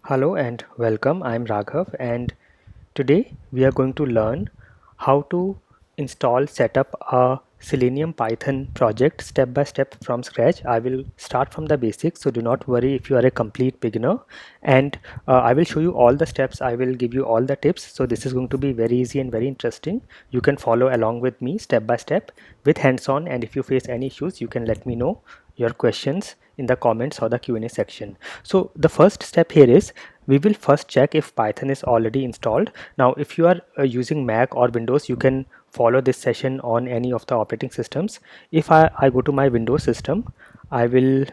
Hello and welcome. I'm Raghav, and today we are going to learn how to install, set up a Selenium Python project step by step from scratch. I will start from the basics, so do not worry if you are a complete beginner, and I will show you all the steps. I will give you all the tips. So this is going to be very easy and very interesting. You can follow along with me step by step with hands-on, and if you face any issues, you can let me know your questions in the comments or the Q&A section. So the first step here is we will first check if Python is already installed. Now if you are using Mac or Windows, you can follow this session on any of the operating systems. If I go to my Windows system, I will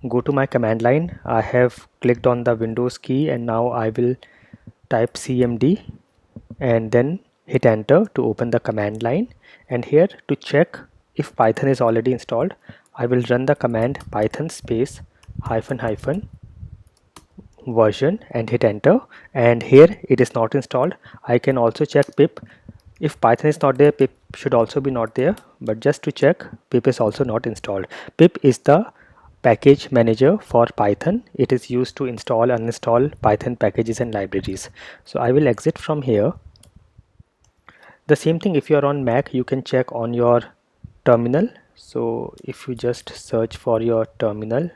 go to my command line. I have clicked on the Windows key and now I will type cmd and then hit enter to open the command line, and here to check if Python is already installed, I will run the command python space hyphen hyphen version and hit enter, and here it is not installed. I can also check pip. If Python is not there, pip should also be not there, but just to check, pip is also not installed. Pip is the package manager for Python. It is used to install, uninstall Python packages and libraries. So I will exit from here. The same thing, if you are on Mac, you can check on your terminal. So if you just search for your terminal,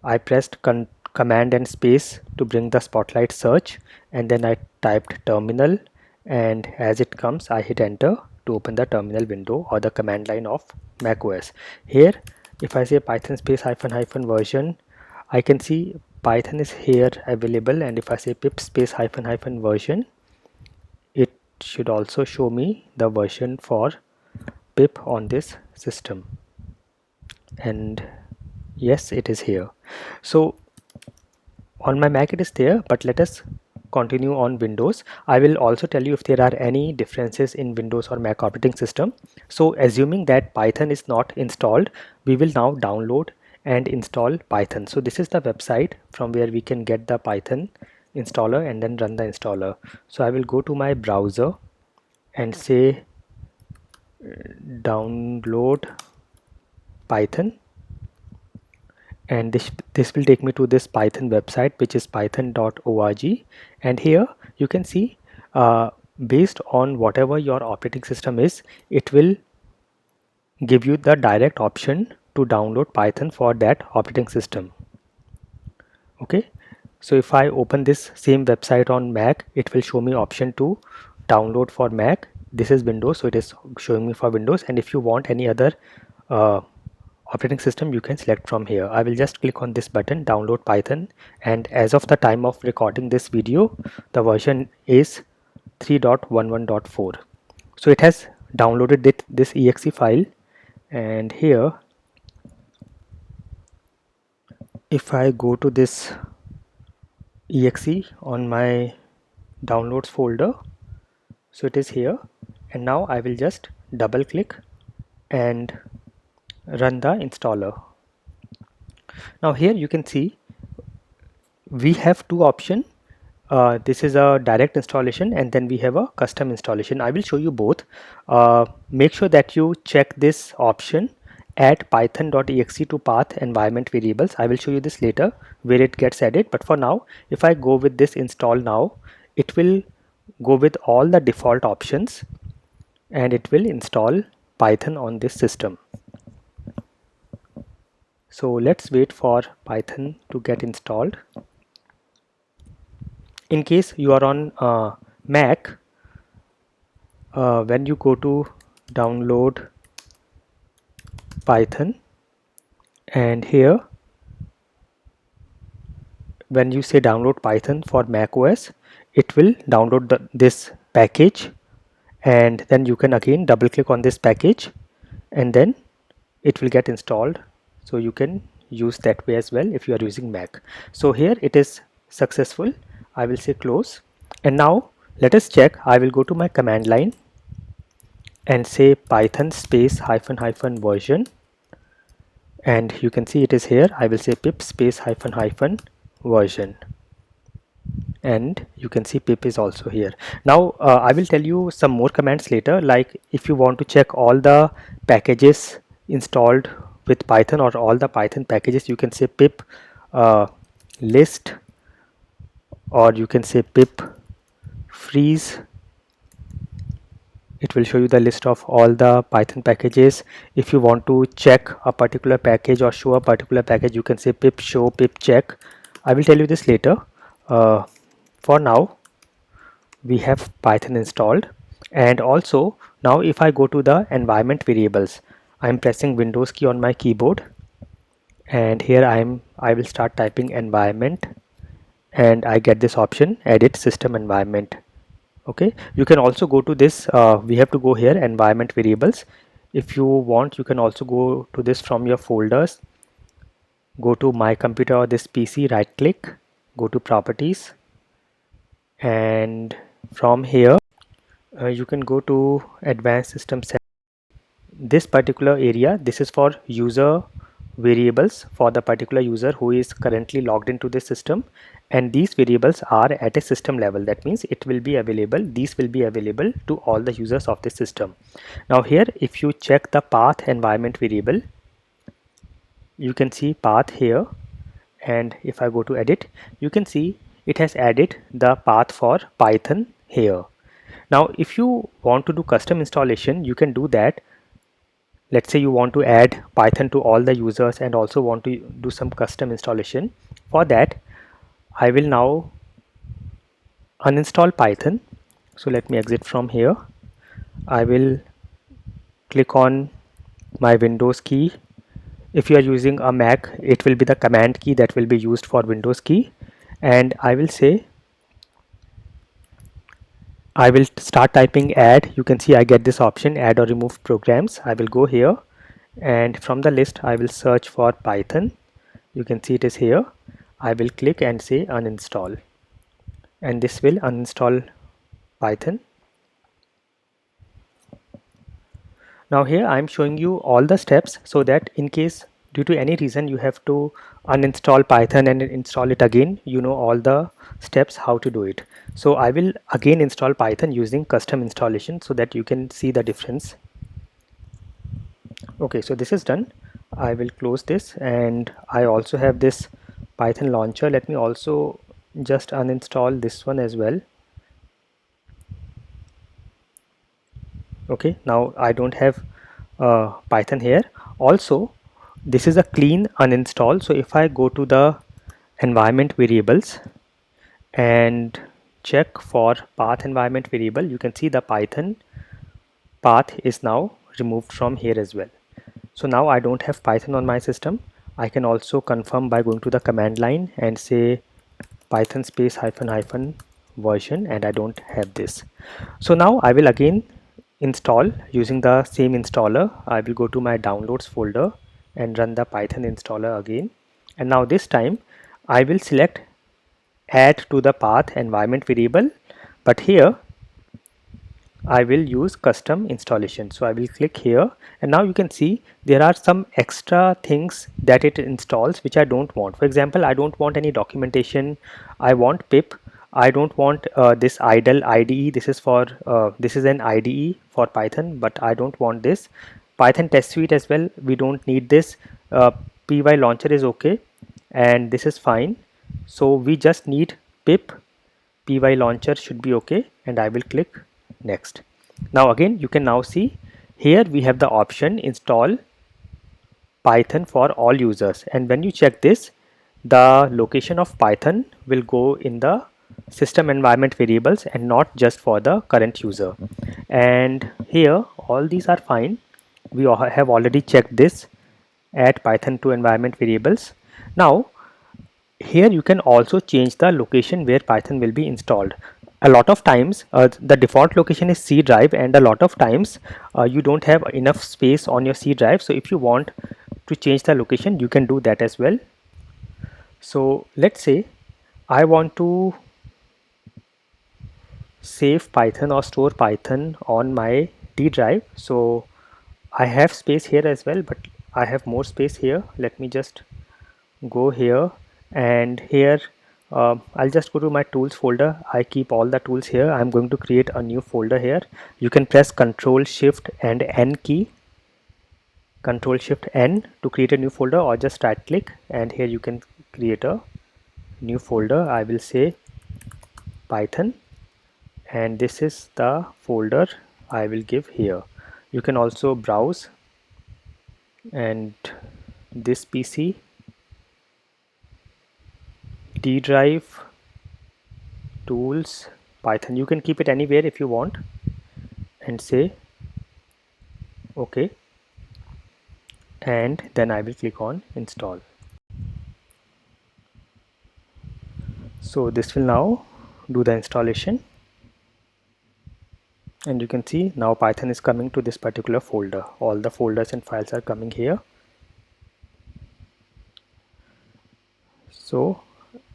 I pressed command and space to bring the spotlight search, and then I typed terminal, and as it comes I hit enter to open the terminal window or the command line of macOS. Here if I say python space hyphen hyphen version, I can see Python is here available, and if I say pip space hyphen hyphen version, it should also show me the version for pip on this system, and yes, it is here. So on my Mac it is there, but let us continue on Windows. I will also tell you if there are any differences in Windows or Mac operating system. So assuming that Python is not installed, we will now download and install Python. So this is the website from where we can get the Python installer and then run the installer. So I will go to my browser and say download Python, and this will take me to this Python website, which is python.org, and here you can see based on whatever your operating system is, it will give you the direct option to download Python for that operating system. Okay, so if I open this same website on Mac, it will show me option to download for Mac. This is Windows, so it is showing me for Windows, and if you want any other operating system, you can select from here. I will just click on this button, download Python, and as of the time of recording this video, the version is 3.11.4. so it has downloaded this exe file, and here if I go to this exe on my downloads folder, so it is here, and now I will just double click and run the installer. Now here you can see we have two options. This is a direct installation, and then we have a custom installation. I will show you both. Make sure that you check this option, add python.exe to path environment variables. I will show you this later where it gets added, but for now if I go with this install now, it will go with all the default options and it will install Python on this system. So let's wait for Python to get installed. In case you are on Mac, when you go to download Python, and here when you say download Python for macOS, it will download this package, and then you can again double click on this package and then it will get installed. So you can use that way as well if you are using Mac. So here it is successful. I will say close, and now let us check. I will go to my command line and say python space hyphen hyphen version, and you can see it is here. I will say pip space hyphen hyphen version, and you can see pip is also here. Now I will tell you some more commands later, like if you want to check all the packages installed with Python or all the Python packages, you can say pip list or you can say pip freeze. It will show you the list of all the Python packages. If you want to check a particular package or show a particular package, you can say pip show, pip check. I will tell you this later. For now, we have Python installed, and also now if I go to the environment variables, I'm pressing Windows key on my keyboard, and here I will start typing environment, and I get this option, edit system environment. Okay, you can also go to this, we have to go here, environment variables. If you want, you can also go to this from your folders, go to my computer or this PC, right click, go to properties, and from here you can go to advanced system set. This particular area, this is for user variables for the particular user who is currently logged into this system, and these variables are at a system level. That means it will be available, these will be available to all the users of the system. Now here, if you check the path environment variable, you can see path here, and if I go to edit, you can see it has added the path for Python here. Now if you want to do custom installation, you can do that. Let's say you want to add Python to all the users and also want to do some custom installation. For that, I will now uninstall Python. So let me exit from here. I will click on my Windows key. If you are using a Mac, it will be the command key that will be used for Windows key, and I will say, I will start typing add. You can see I get this option, add or remove programs. I will go here, and from the list I will search for Python. You can see it is here. I will click and say uninstall, and this will uninstall Python. Now here I am showing you all the steps, so that in case due to any reason you have to uninstall Python and install it again, you know all the steps how to do it. So I will again install Python using custom installation so that you can see the difference. Okay, so this is done. I will close this, and I also have this Python launcher. Let me also just uninstall this one as well. Okay, now I don't have Python here. Also, this is a clean uninstall. So if I go to the environment variables and check for path environment variable, you can see the Python path is now removed from here as well. So now I don't have Python on my system. I can also confirm by going to the command line and say Python space hyphen hyphen version, and I don't have this. So now I will again install using the same installer. I will go to my downloads folder and run the Python installer again, and now this time I will select add to the path environment variable, but here I will use custom installation. So I will click here, and now you can see there are some extra things that it installs which I don't want. For example, I don't want any documentation. I want pip. I don't want this idle IDE. This is for this is an IDE for Python, but I don't want this. Python test suite as well, we don't need this. Py launcher is okay, and this is fine. So we just need pip. Py launcher should be okay, and I will click next. Now again, you can now see here we have the option install Python for all users, and when you check this, the location of Python will go in the system environment variables and not just for the current user. And here all these are fine. We have already checked this, add Python to environment variables. Now here you can also change the location where Python will be installed. A lot of times the default location is C drive, and a lot of times you don't have enough space on your C drive. So if you want to change the location, you can do that as well. So let's say I want to save Python or store Python on my D drive. So I have space here as well, but I have more space here. Let me just go here, and here I'll just go to my tools folder. I keep all the tools here. I'm going to create a new folder here. You can press Control Shift and N key, Control Shift N to create a new folder, or just right click and here you can create a new folder. I will say Python, and this is the folder I will give here. You can also browse, and this PC D drive tools Python, you can keep it anywhere if you want, and say OK, and then I will click on install. So this will now do the installation, and you can see now Python is coming to this particular folder. All the folders and files are coming here. So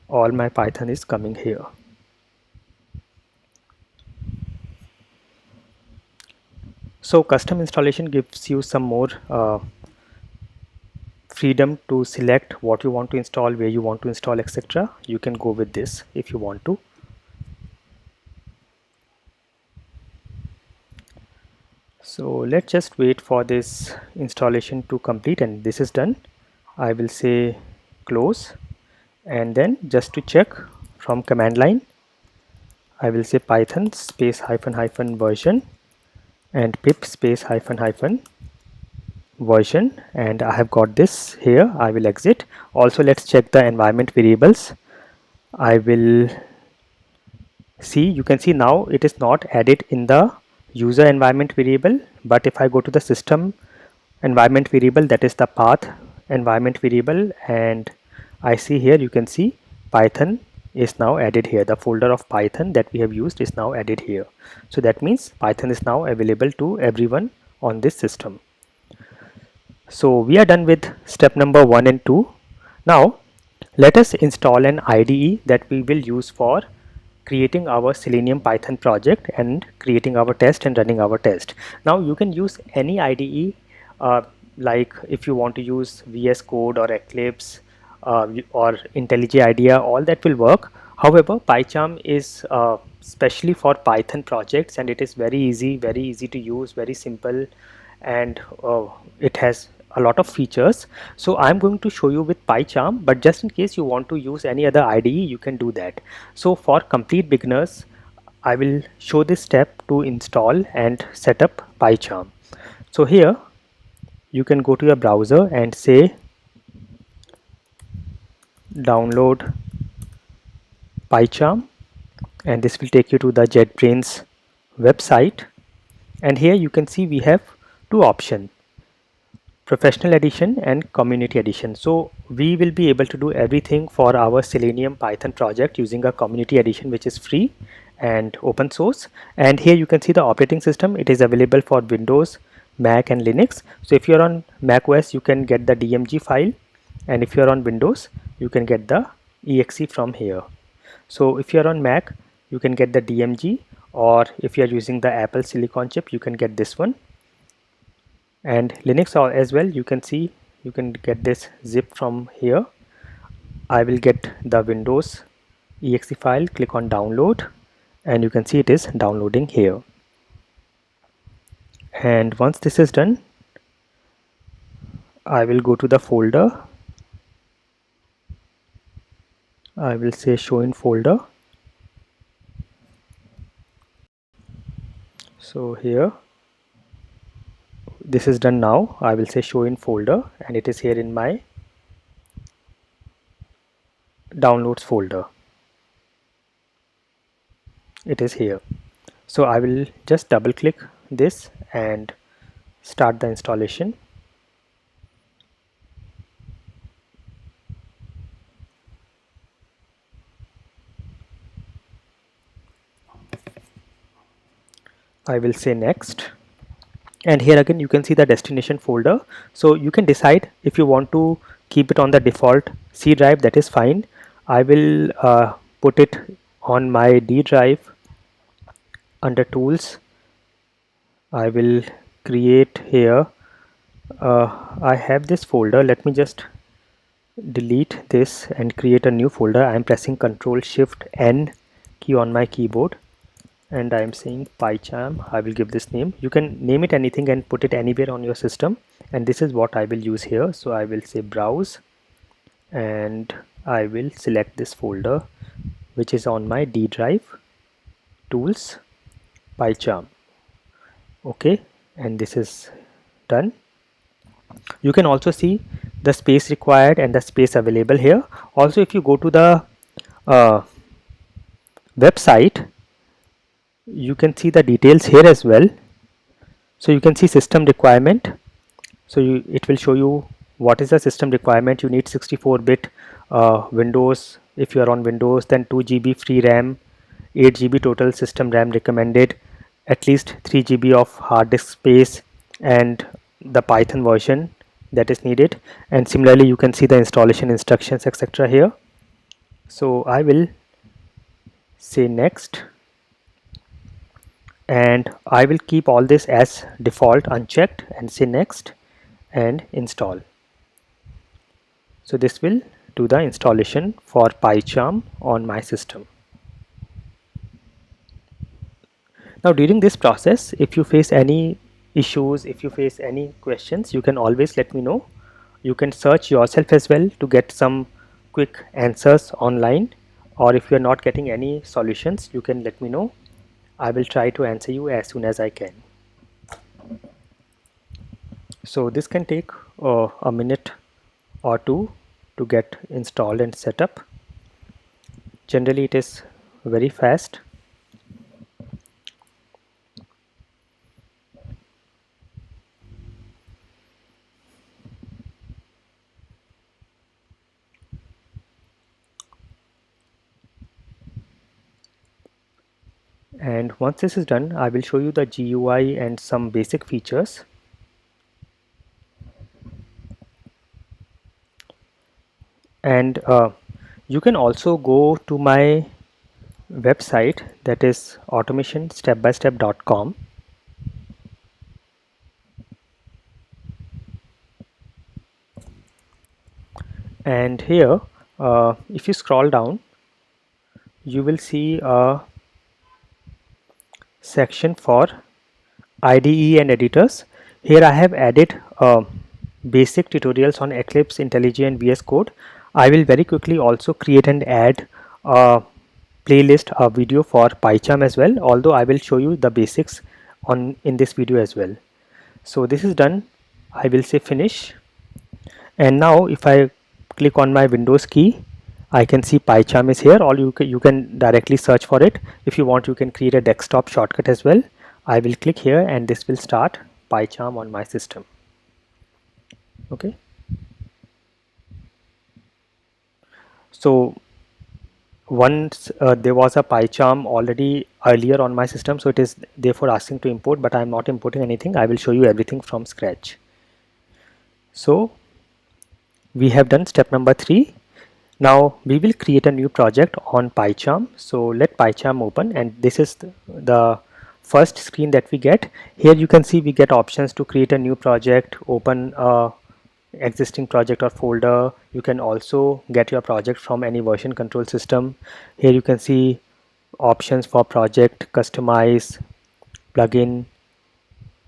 all my Python is coming here. So custom installation gives you some more freedom to select what you want to install, where you want to install, etc. You can go with this if you want to. So let's just wait for this installation to complete, and this is done. I will say close, and then just to check from command line, I will say python space hyphen hyphen version and pip space hyphen hyphen version, and I have got this here. I will exit. Also, let's check the environment variables. I will see, you can see now it is not added in the user environment variable, but if I go to the system environment variable, that is the path environment variable, and I see here, you can see Python is now added here. The folder of Python that we have used is now added here. So that means Python is now available to everyone on this system. So we are done with step number 1 and 2. Now let us install an IDE that we will use for creating our Selenium Python project and creating our test and running our test. Now you can use any IDE, like if you want to use VS Code or Eclipse or IntelliJ IDEA, all that will work. However, PyCharm is specially for Python projects, and it is very easy to use, very simple, and it has a lot of features. So I'm going to show you with PyCharm, but just in case you want to use any other IDE, you can do that. So for complete beginners, I will show this step to install and set up PyCharm. So here you can go to your browser and say download PyCharm, and this will take you to the JetBrains website. And here you can see we have two options: Professional Edition and Community Edition. So we will be able to do everything for our Selenium Python project using a Community Edition, which is free and open source. And here you can see the operating system. It is available for Windows, Mac and Linux. So if you're on macOS, you can get the DMG file, and if you're on Windows, you can get the exe from here. So if you're on Mac, you can get the DMG, or if you're using the Apple Silicon chip, you can get this one. And Linux as well, you can see you can get this zip from here. I will get the Windows exe file, click on download, and you can see it is downloading here. And once this is done, I will go to the folder. I will say show in folder. So here this is done. Now I will say show in folder, and it is here in my downloads folder. It is here. So I will just double click this and start the installation. I will say next, and here again you can see the destination folder. So you can decide if you want to keep it on the default C drive, that is fine. I will put it on my D drive under tools. I will create here, I have this folder. Let me just delete this and create a new folder. I am pressing Ctrl Shift N key on my keyboard, and I am saying PyCharm. I will give this name. You can name it anything and put it anywhere on your system, and this is what I will use here. So I will say browse, and I will select this folder which is on my D drive, tools, PyCharm. Okay, and this is done. You can also see the space required and the space available here. Also, if you go to the uh, website, you can see the details here as well. So you can see system requirement. So it will show you what is the system requirement. You need 64-bit Windows. If you are on Windows, then 2 GB free RAM, 8 GB total system RAM recommended, at least 3 GB of hard disk space, and the Python version that is needed. And similarly, you can see the installation instructions, etc. here. So I will say next, and I will keep all this as default unchecked and say next and install. So this will do the installation for PyCharm on my system. Now during this process, if you face any issues, if you face any questions, you can always let me know. You can search yourself as well to get some quick answers online, or if you are not getting any solutions, you can let me know. I will try to answer you as soon as I can. So this can take a minute or two to get installed and set up. Generally it is very fast. And once this is done, I will show you the GUI and some basic features. And you can also go to my website, that is automationstepbystep.com, and here if you scroll down, you will see a section for IDE and editors. Here I have added basic tutorials on Eclipse, IntelliJ and VS Code. I will very quickly also create and add a playlist, a video for PyCharm as well, although I will show you the basics in this video as well. So this is done. I will say finish, and now if I click on my Windows key, I can see PyCharm is here, or you can directly search for it. If you want, you can create a desktop shortcut as well. I will click here and this will start PyCharm on my system. Okay, so once there was a PyCharm already earlier on my system, so it is therefore asking to import, but I am not importing anything. I will show you everything from scratch. So we have done step number 3. Now we will create a new project on PyCharm. So let PyCharm open, and this is the first screen that we get. Here you can see we get options to create a new project, open a existing project or folder. You can also get your project from any version control system. Here you can see options for project, customize, plugin,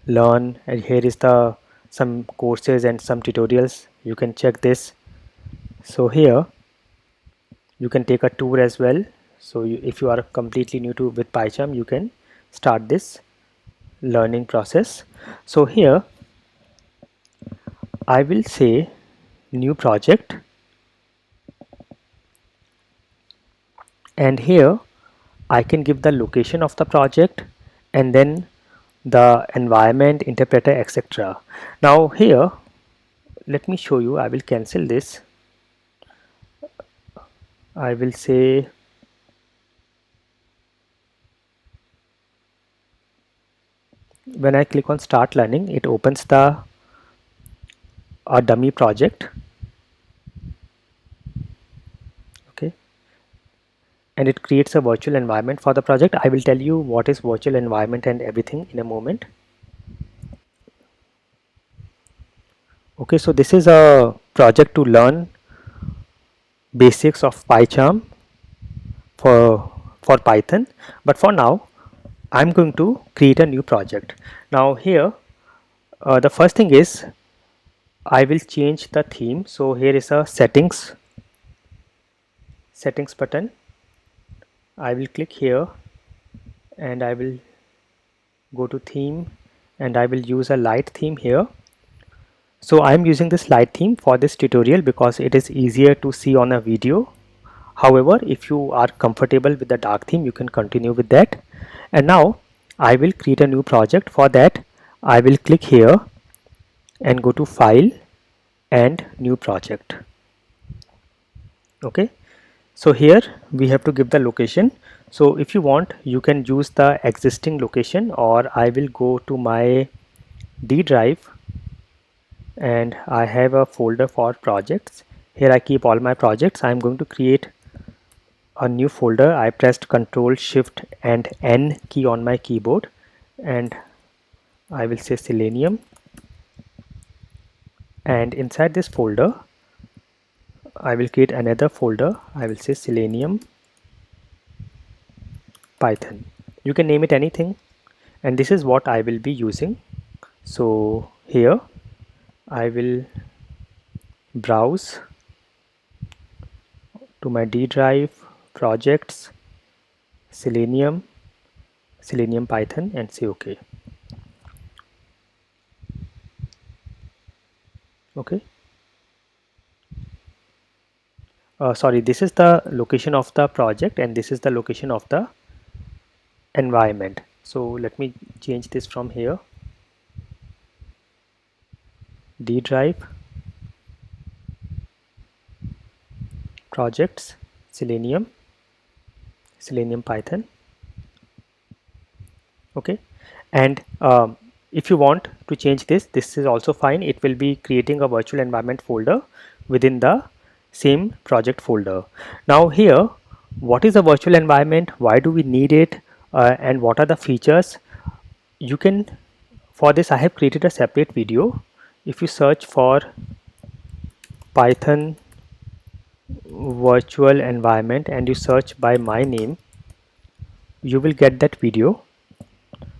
learn, and here is the some courses and some tutorials. You can check this. So here you can take a tour as well. So if you are completely new to with PyCharm, you can start this learning process. So here I will say new project, and here I can give the location of the project and then the environment, interpreter, etc. Now here let me show you. I will cancel this. I will say when I click on start learning, it opens the a dummy project. Okay, and it creates a virtual environment for the project. I will tell you what is virtual environment and everything in a moment. Okay, so this is a project to learn basics of PyCharm for Python, but for now I'm going to create a new project. Now here the first thing is I will change the theme. So here is a settings button. I will click here and I will go to theme and I will use a light theme here. So I'm using this light theme for this tutorial because it is easier to see on a video. However, if you are comfortable with the dark theme, you can continue with that. And now I will create a new project. For that, I will click here and go to File and New Project. Okay, so here we have to give the location. So if you want, you can use the existing location, or I will go to my D drive and I have a folder for projects. Here I keep all my projects. I'm going to create a new folder. I pressed Ctrl Shift and N key on my keyboard, and I will say Selenium, and inside this folder I will create another folder. I will say Selenium Python. You can name it anything, and this is what I will be using. So here I will browse to my D drive, projects, Selenium Python, and say OK. Okay. Sorry, this is the location of the project and this is the location of the environment. So let me change this from here. D drive, projects, Selenium Python. Okay, and if you want to change this is also fine. It will be creating a virtual environment folder within the same project folder. Now here, what is a virtual environment, why do we need it, and what are the features? You can, for this I have created a separate video. If you search for Python virtual environment and you search by my name, you will get that video.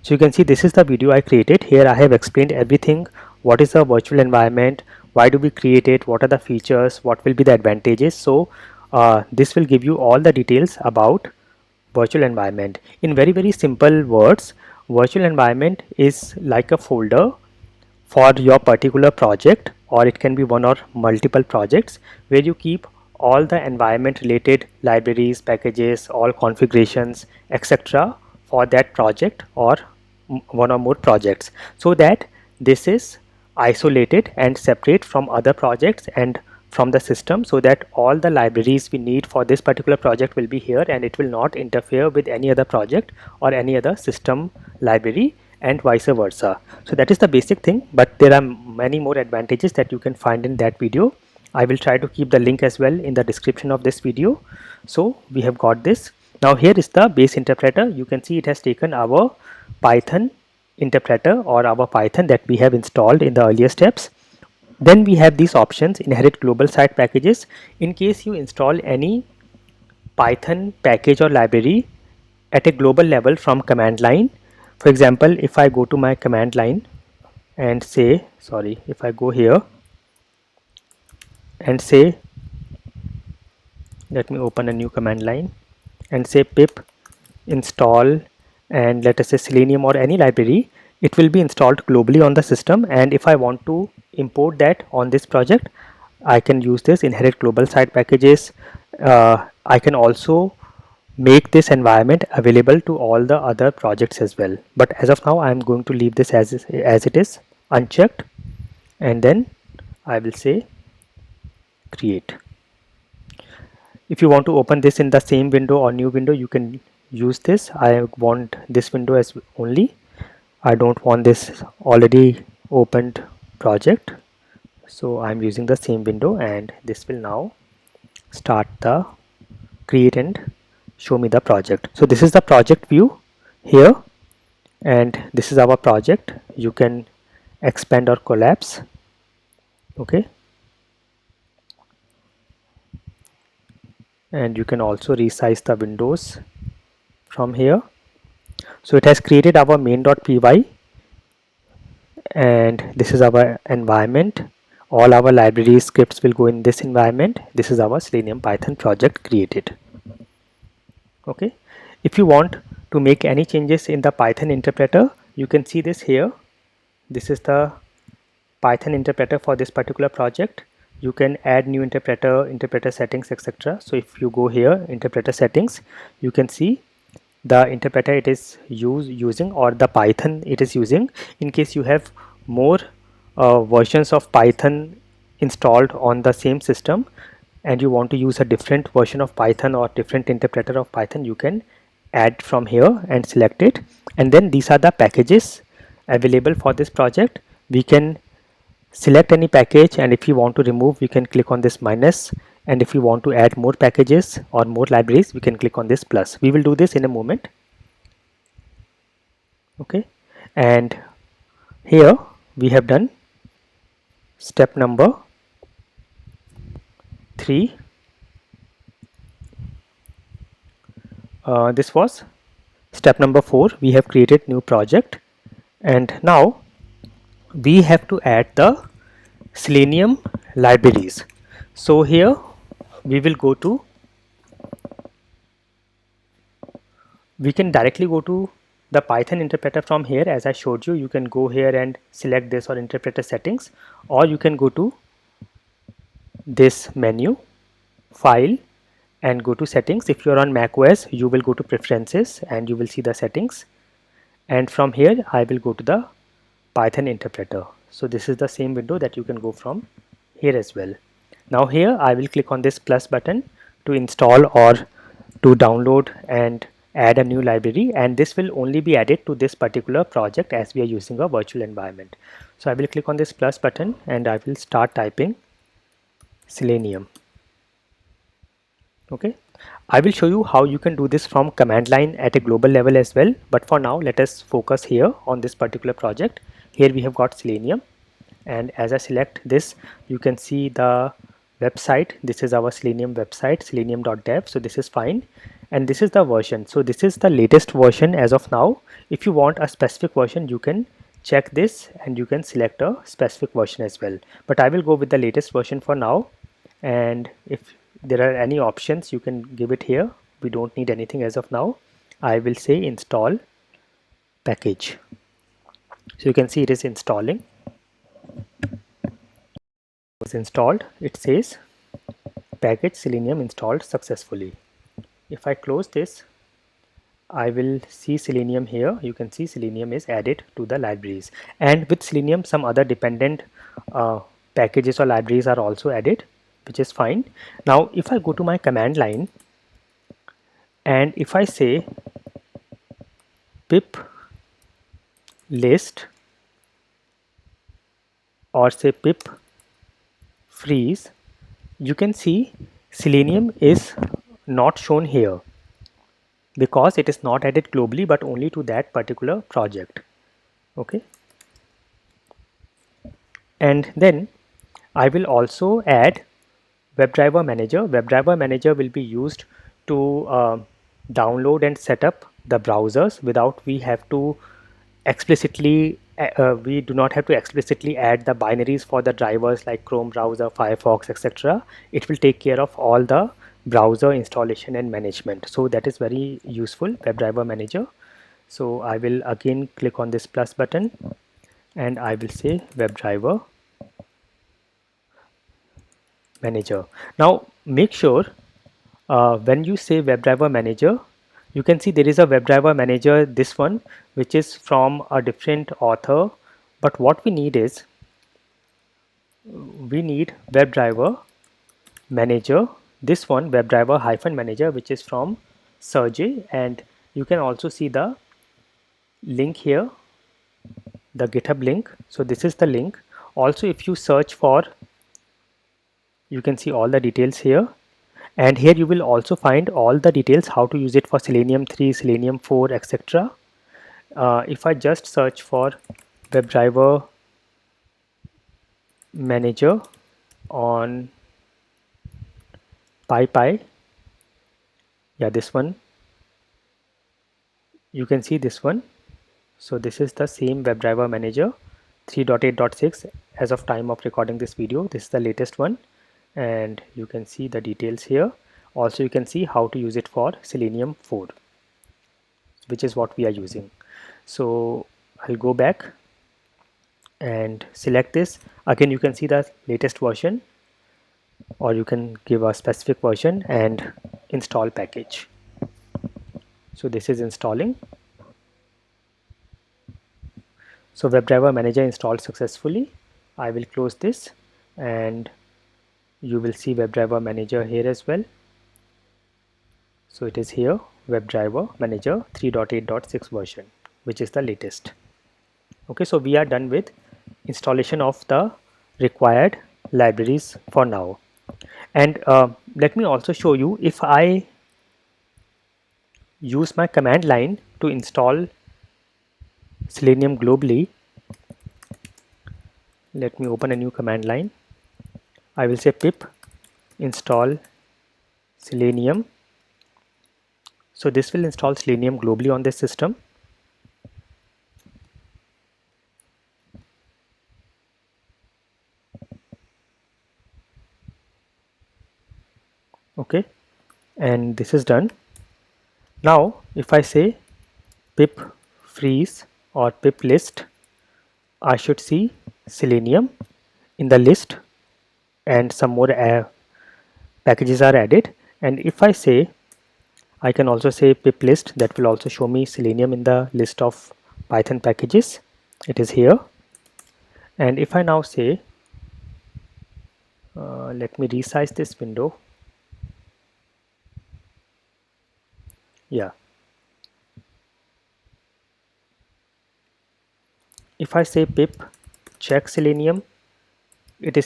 So you can see this is the video I created. Here I have explained everything. What is a virtual environment, why do we create it, what are the features, what will be the advantages. So this will give you all the details about virtual environment. In very simple words, virtual environment is like a folder for your particular project, or it can be one or multiple projects, where you keep all the environment related libraries, packages, all configurations, etc. for that project or one or more projects, so that this is isolated and separate from other projects and from the system, so that all the libraries we need for this particular project will be here and it will not interfere with any other project or any other system library, and vice versa. So that is the basic thing, but there are many more advantages that you can find in that video. I will try to keep the link as well in the description of this video. So we have got this. Now here is the base interpreter. You can see it has taken our Python interpreter or our Python that we have installed in the earlier steps. Then we have these options: inherit global site packages. In case you install any Python package or library at a global level from command line. For example, if I go to my command line and say, sorry, if I go here and say, let me open a new command line and say pip install, and let us say Selenium or any library, it will be installed globally on the system. And if I want to import that on this project, I can use this inherit global site packages. I can also make this environment available to all the other projects as well, but as of now I am going to leave this as it is unchecked, and then I will say create. If you want to open this in the same window or new window, you can use this. I want this window as only. I don't want this already opened project, so I'm using the same window, and this will now start the create and show me the project. So this is the project view here, and this is our project. You can expand or collapse. Okay, and you can also resize the windows from here. So it has created our main.py, and this is our environment. All our library scripts will go in this environment. This is our Selenium Python project created. Okay, if you want to make any changes in the Python interpreter, you can see this here. This is the Python interpreter for this particular project. You can add new interpreter settings, etc. So if you go here, interpreter settings, you can see the interpreter it is using, or the Python it is using. In case you have more versions of Python installed on the same system and you want to use a different version of Python or different interpreter of Python, you can add from here and select it. And then these are the packages available for this project. We can select any package, and if you want to remove, we can click on this minus, and if you want to add more packages or more libraries, we can click on this plus. We will do this in a moment. Okay, and here we have done step number 3. This was step number 4. We have created new project, and now we have to add the Selenium libraries. So here we will go to, we can directly go to the Python interpreter from here. As I showed you, you can go here and select this or interpreter settings, or you can go to this menu, file, and go to settings. If you are on macOS, you will go to preferences and you will see the settings, and from here I will go to the Python interpreter. So this is the same window that you can go from here as well. Now here I will click on this plus button to install or to download and add a new library, and this will only be added to this particular project as we are using a virtual environment. So I will click on this plus button and I will start typing Selenium. Okay, I will show you how you can do this from command line at a global level as well, but for now let us focus here on this particular project. Here we have got Selenium, and as I select this, you can see the website. This is our Selenium website, selenium.dev. So this is fine, and this is the version. So this is the latest version as of now. If you want a specific version, you can check this and you can select a specific version as well, but I will go with the latest version for now. And if there are any options, you can give it here. We don't need anything as of now. I will say install package. So you can see it is installing. Was installed. It says package Selenium installed successfully. If I close this, I will see Selenium here. You can see Selenium is added to the libraries, and with Selenium some other dependent packages or libraries are also added, which is fine. Now if I go to my command line and if I say pip list or say pip freeze, you can see Selenium is not shown here because it is not added globally but only to that particular project. Okay, and then I will also add WebDriverManager. WebDriverManager will be used to download and set up the browsers without we have to explicitly we do not have to explicitly add the binaries for the drivers like Chrome browser, Firefox, etc. It will take care of all the browser installation and management. So that is very useful, WebDriverManager. So I will again click on this plus button and I will say WebDriverManager. Now make sure when you say WebDriverManager, you can see there is a WebDriverManager, this one, which is from a different author, but what we need is we need WebDriverManager, this one, WebDriver-Manager, which is from Sergey, and you can also see the link here, the GitHub link. So this is the link. Also if you search for, you can see all the details here, and here you will also find all the details how to use it for Selenium 3, Selenium 4, etc. If I just search for WebDriverManager on PyPy, yeah, this one, you can see this one. So this is the same WebDriverManager 3.8.6 as of time of recording this video. This is the latest one, and you can see the details here. Also you can see how to use it for Selenium 4. which is what we are using. So I'll go back and select this. Again, you can see the latest version, or you can give a specific version and install package. So this is installing. So WebDriver Manager installed successfully. I will close this and you will see WebDriver Manager here as well. So it is here, WebDriver Manager 3.8.6 version, which is the latest. Okay, so we are done with installation of the required libraries for now. And let me also show you, if I use my command line to install Selenium globally, let me open a new command line. I will say pip install Selenium. So this will install Selenium globally on this system. Okay, and this is done. Now if I say pip freeze or pip list, I should see Selenium in the list and some more packages are added. And if I say, I can also say pip list, that will also show me Selenium in the list of Python packages. It is here. And if I now say, let me resize this window. Yeah. If I say pip check Selenium, it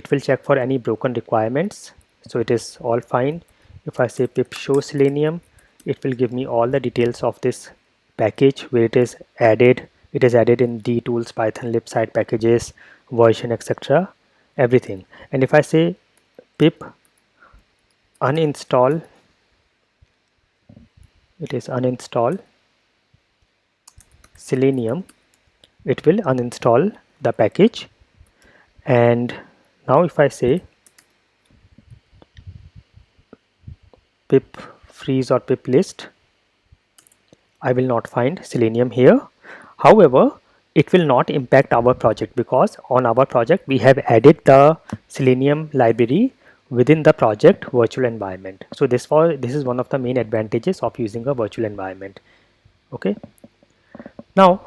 will check for any broken requirements. So it is all fine. If I say pip show Selenium, it will give me all the details of this package, where it is added. It is added in dtools, Python lib site packages, version, etc. everything. And if I say pip uninstall, it is uninstall Selenium, it will uninstall the package. And now if I say pip freeze or pip list, I will not find Selenium here. However, it will not impact our project, because on our project we have added the Selenium library within the project virtual environment. So this is one of the main advantages of using a virtual environment. Okay, now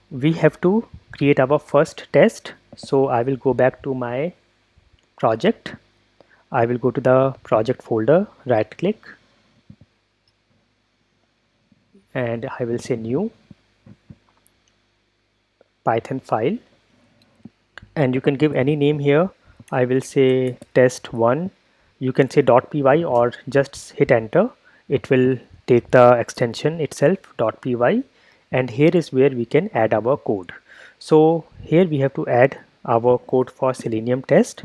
we have to create our first test. So I will go back to my project. I will go to the project folder, right click, and I will say new Python file, and you can give any name here. I will say test1. You can say .py or just hit enter. It will take the extension itself .py, and here is where we can add our code. So here we have to add our code for Selenium test.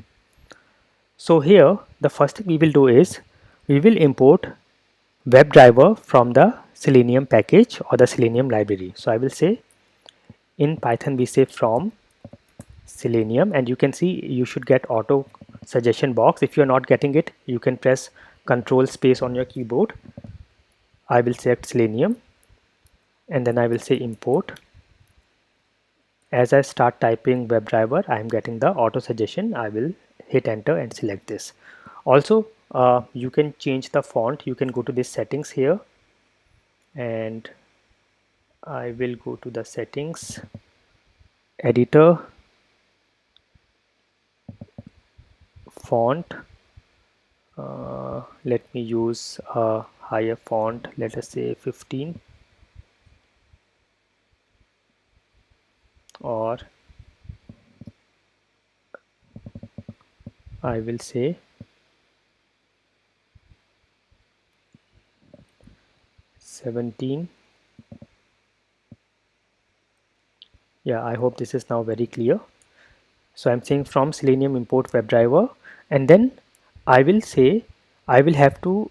So here the first thing we will do is we will import WebDriver from the Selenium package or the Selenium library. So I will say in Python we say from Selenium, and you can see you should get auto suggestion box. If you're not getting it, you can press Control space on your keyboard. I will select Selenium and then I will say import. As I start typing WebDriver, I am getting the auto suggestion. I will hit enter and select this. Also, you can change the font. You can go to this settings here, and I will go to the settings editor, font. Let me use a higher font, let us say 15, or I will say 17. Yeah, I hope this is now very clear. So I'm saying from Selenium import WebDriver, and then I will say I will have to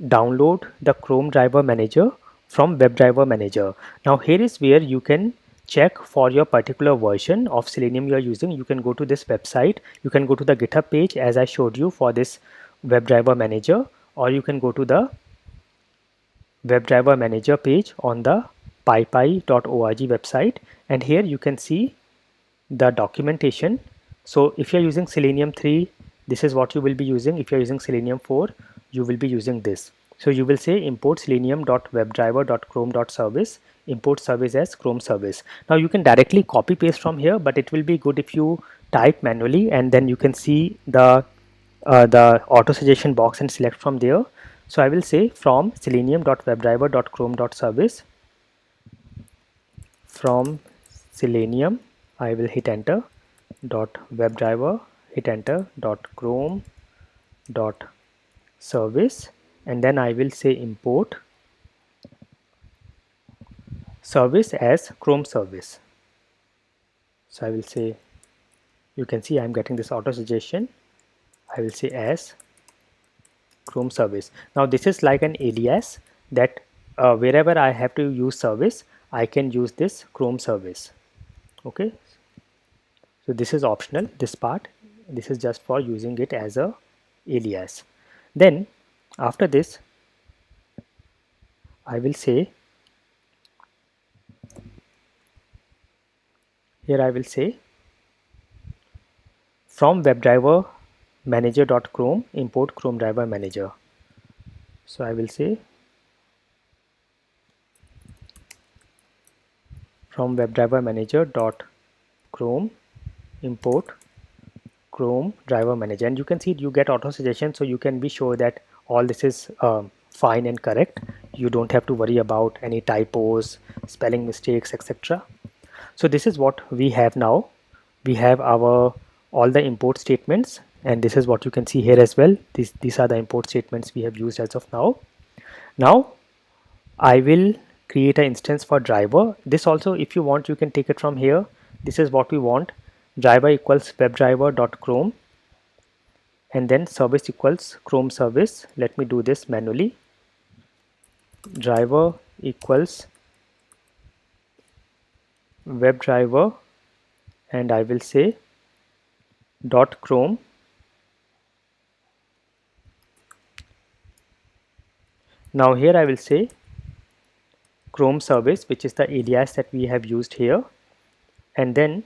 download the ChromeDriverManager from WebDriverManager. Now here is where you can check for your particular version of Selenium you are using. You can go to this website, you can go to the GitHub page as I showed you for this WebDriverManager, or you can go to the WebDriver Manager page on the pypy.org website, and here you can see the documentation. So if you're using Selenium 3, this is what you will be using. If you're using Selenium 4, you will be using this. So you will say import selenium.webdriver.chrome.service, import service as ChromeService. Now you can directly copy paste from here, but it will be good if you type manually, and then you can see the auto suggestion box and select from there. So I will say from selenium.webdriver.chrome.service, from Selenium, I will hit enter, dot WebDriver, hit enter, dot Chrome, dot service, and then I will say import service as Chrome service. So I will say, you can see I am getting this auto suggestion. I will say as Chrome service. Now this is like an alias that wherever I have to use service, I can use this Chrome service. Okay. So this is optional, this part. This is just for using it as a alias. Then after this, I will say, here I will say from WebDriver Manager.chrome import ChromeDriverManager. So I will say from WebDriver Manager.chrome import ChromeDriverManager, and you can see you get auto suggestion, so you can be sure that all this is fine and correct. You don't have to worry about any typos, spelling mistakes, etc. So this is what we have now. We have our all the import statements, and this is what you can see here as well. These are the import statements we have used as of now. Now I will create an instance for driver. This also, if you want, you can take it from here. This is what we want. Driver equals webdriver.chrome, and then service equals Chrome service. Let me do this manually. Driver equals webdriver, and I will say dot Chrome. Now here I will say Chrome service, which is the alias that we have used here, and then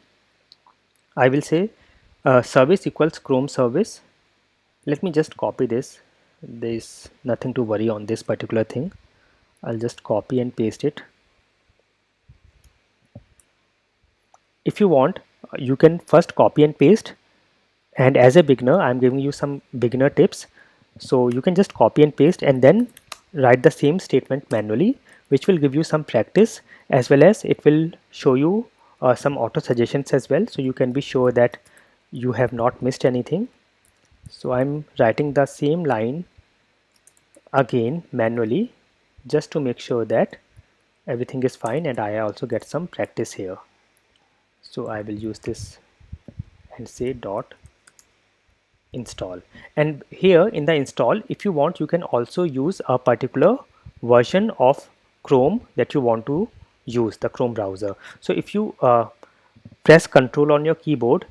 I will say service equals Chrome service. Let me just copy this. There is nothing to worry on this particular thing. I'll just copy and paste it. If you want, you can first copy and paste, and as a beginner I'm giving you some beginner tips. So you can just copy and paste and then write the same statement manually, which will give you some practice, as well as it will show you some auto suggestions as well, so you can be sure that you have not missed anything. So I'm writing the same line again manually, just to make sure that everything is fine and I also get some practice here. So I will use this and say dot install, and here in the install, if you want, you can also use a particular version of Chrome that you want to use, the Chrome browser. So if you press Ctrl on your keyboard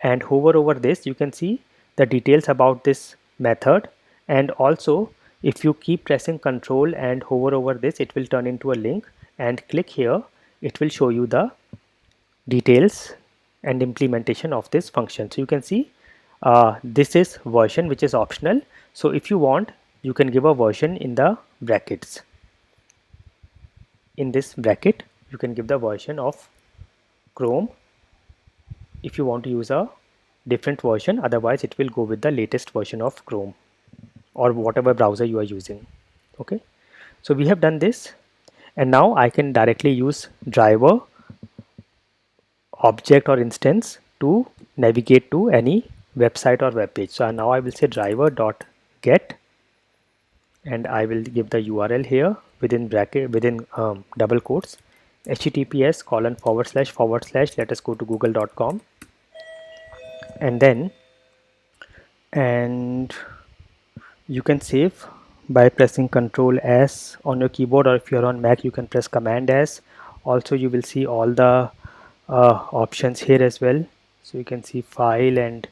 and hover over this, you can see the details about this method, and also if you keep pressing Ctrl and hover over this, it will turn into a link, and click here, it will show you the details and implementation of this function. So you can see this is version, which is optional. So if you want, you can give a version in the brackets. In this bracket, you can give the version of Chrome if you want to use a different version. Otherwise, it will go with the latest version of Chrome or whatever browser you are using. Okay, so we have done this, and now I can directly use driver object or instance to navigate to any website or web page. So now I will say driver.get, and I will give the URL here within bracket, within double quotes, https:// let us go to google.com, and you can save by pressing Ctrl S on your keyboard, or if you're on Mac, you can press Command S. Also, you will see all the options here as well. So you can see file and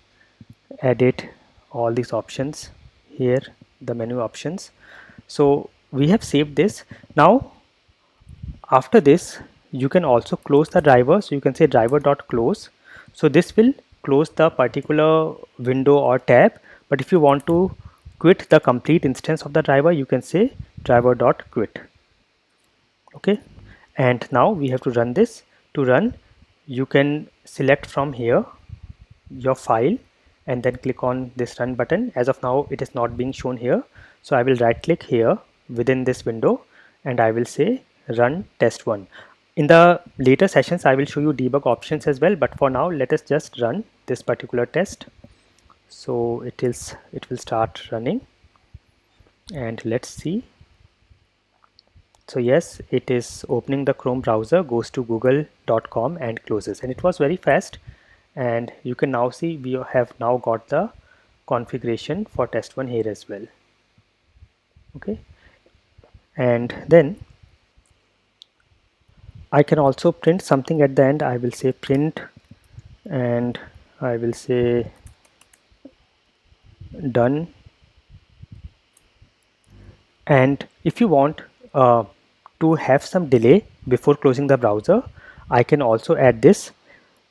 edit, all these options here, the menu options. So we have saved this. Now after this you can also close the driver, so you can say driver.close. So this will close the particular window or tab, but if you want to quit the complete instance of the driver, you can say driver.quit. Okay, and now we have to run this. To run, you can select from here your file and then click on this run button. As of now it is not being shown here, so I will right click here within this window and I will say run test1. In the later sessions I will show you debug options as well, but for now let us just run this particular test. So it will start running and let's see. So yes, it is opening the Chrome browser, goes to google.com and closes, and it was very fast. And you can now see we have now got the configuration for test1 here as well. Okay, and then I can also print something at the end. I will say print and I will say done. And if you want to have some delay before closing the browser, I can also add this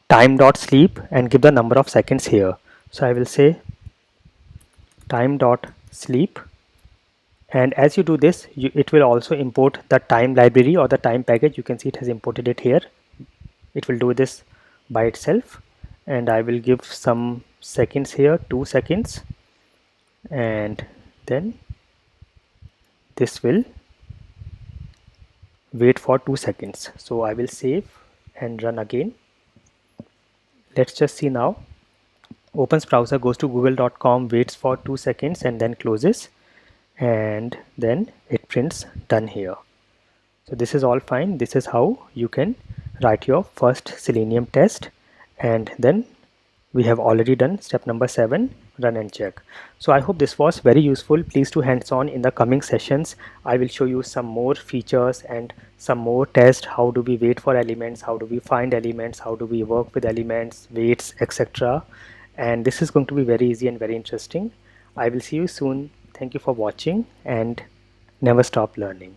time.sleep and give the number of seconds here. So I will say time.sleep, and as you do this it will also import the time library or the time package. You can see it has imported it here. It will do this by itself, and I will give some seconds here, 2 seconds, and then this will wait for 2 seconds. So I will save and run again. Let's just see now. Opens browser, goes to google.com, waits for 2 seconds and then closes, and then it prints done here. So this is all fine. This is how you can write your first Selenium test, and then we have already done step number 7, run and check. So I hope this was very useful. Please do hands-on. In the coming sessions I will show you some more features and some more tests. How do we wait for elements, how do we find elements, how do we work with elements, weights, etc. And this is going to be very easy and very interesting. I will see you soon. Thank you for watching and never stop learning.